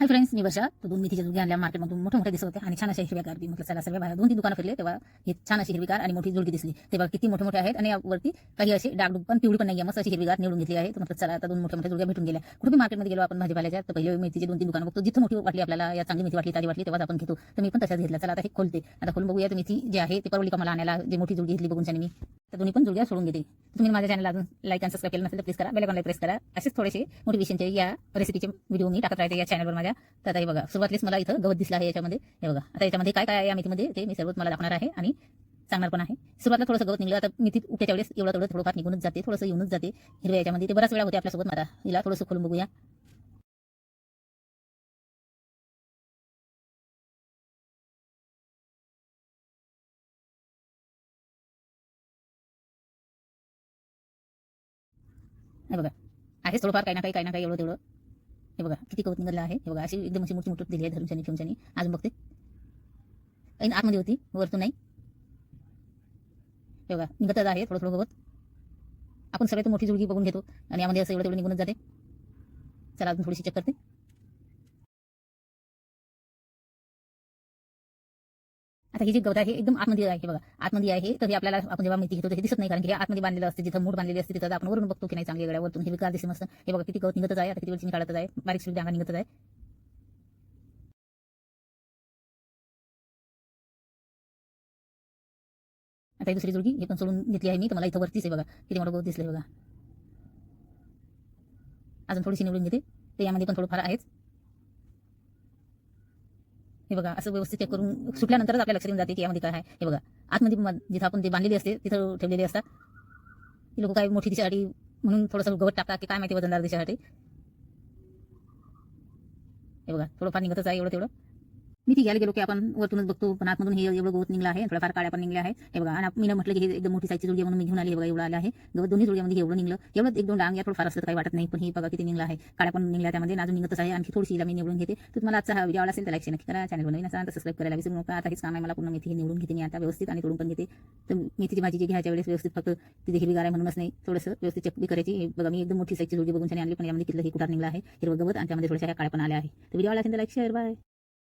Hi friends, मी वर्षा. तो 2 मेथीच्या जुडग्या आणल्या मार्केटमधून, मोठ्या दिसत होत्या आणि छान अशा हिरव्यागार. मी म्हटलं चला सर्व बाहेर 2-3 दुकानं फिरले तेव्हा हे छान अशी हिरवीगार आणि मोठी जुडगी दिसली. तेव्हा किती मोठे आहेत आणि वरती काही अशी डागडुग पण पिवळी पण नाहीये, मस्त अशी हिरवीगार निवडून घेतली आहे. तर म्हटलं चला आता 2 मोठ्या जुडग्या भेटून गेल्या. कुठे मार्केटमध्ये गेलो आपण भाजीपाल्याच्या, तर पहिले मेथीची 2-3 दुकानं बघतो, जिथं मोठी वाटली आपल्याला, या चांगली मेथी वाटली, ताजी वाटली, तेव्हाच आपण घेतो. तर मी पण तशाच घेतल्या. चला आता हे खोलते. आता खोलून बघूया तर मेथी जी आहे ती परवली का मला आणायला, जी मोठी जुडगी घेतली बघून मी. तर दोन्ही पण जुडग्या सोडून घेते. तुम्ही माझ्या चॅनलला अजून लाईक आणि सबस्क्राईब केलं नसेल तर प्लीज करा, बेल आयकॉनला प्रेस करा. असेच थोडेसे मोटिवेशनचे या रेसिपीचे व्हिडिओ मी टाकत राहते या चॅनलवर माझ्या. तर आता हे बघा, सुरुवातीला मला इथं गवत दिसलं आहे याच्यामध्ये. हे बघा, आता याच्यामध्ये काय काय आहे या मेथीमध्ये ते मी सर्व तुम्हाला दाखवणार आहे आणि सांगणार पण आहे. सुरुवातीला थोडंसं गवत निघलं, आता मेथीत उपट्याच्या वेळेस एवढं थोडंफार निघूनच जाते, थोडंसं येऊनच जाते हिरव्या याच्यामध्ये. ते बराच वेळा होते आपल्यासोबत. आता हिला थोडंसं खोलून बघूया. हे बघा, आहेच थोडंफार काही ना काही एवढं तेवढं. हे बघा किती गवत निघालं आहे. हे बघा, अशी एकदम अशी मोठी दिली आहे धरुमशानी ठेवूनशानी. अजून बघते आतमध्ये होती, वरतून नाही. हे बघा, निघतच आहे थोडं गवत. आपण सगळ्यात मोठी जुडगी बघून घेतो आणि यामध्ये असं एवढं तेवढं निघूनच जाते. चला अजून थोडीशी चेक करते. आता ही जी गवत आहे एकदम आतमध्ये आहे. हे बघा, आतमध्ये आहे. तर हे आपल्याला आपण जेव्हा मेथी घेतो ते दिसत नाही, कारण की हे आतमध्ये बांधलेलं असते. जिथं मूठ बांधलेली असते तिथं आपण वरून बघतो की नाही चांगली गड्यावरतून हे विकार दिसते मस्त. हे बघा किती गवत निघतच आहे. आता किती वेळची मी काढतच आहे, बारीक सुद्धा अंगा निघतच आहे. आता ही दुसरी जुडगी हे पण सोडून घेतली आहे मी. तर मला इथं वरतीच आहे बघा किती मोठं गवत दिसलंय बघा. अजून थोडीशी निवडून घेते. तर यामध्ये पण थोडंफार आहेच. हे बघा, असं व्यवस्थित चेक करून सुटल्यानंतरच आपल्या लक्षात येऊन जाते की यामध्ये काय आहे. हे बघा, आतमध्ये जिथं आपण ते बांधलेली असते तिथं ठेवलेली असतात. ती लोक काय मोठी दिशासाठी म्हणून थोडंसं गवत टाकतात की काय माहिती, वजनदार दिशासाठी. हे बघा, थोडंफार निघतच आहे एवढं तेवढं. मी ती घ्यायला गेलो की आपण वरतूनच बघतो, पण आतमधून हे एवढं गवत निघलं आहे, थोडाफार काळ्या पण निघल्या आहे. हे बघा, आणि मी म्हटलं की हे एकदम मोठी साईजची जुडगी म्हणून मी घेऊन आली. हे बघा, एवढं आलं आहे गवत दोन्ही जुडग्यामध्ये. एवढं निघलं, एवढं 1-2 डांग या थोडंफार असलं तर काही वाटत नाही, पण हे बघा किती निघलं आहे. काळ्या पण निघल्या त्यामध्ये, अजून निघतच आहे. आणखी थोडीशी मी निवडून घेते. तर तुम्हाला आजचा हा व्हिडिओ आवडला असेल तर लाईक नक्की करा. चॅनल बनवून असाल तर सबस्क्राईब करायला विसरू नका. आता हेच काम आहे मला. पूर्ण मेथी निवडून घेते मी आता व्यवस्थित आणि तोडून पण घेते. तर मेथीची भाजी जी घ्यायच्या वेळेस व्यवस्थित फक्त ती हिरवीगार आहे म्हणूनच नाही, थोडंसं व्यवस्थित चेक करायची. हे बघा, मी एकदम मोठी साईजची जुडगी बघून आणली, पण यामध्ये किती कुठार निघला आहे हिरवं गवत आणि त्यामध्ये थोड्याशा काळ्या पण आल्या आहे. तर व्हिडिओ आवडला असेल तर लाईक शेअर बाय.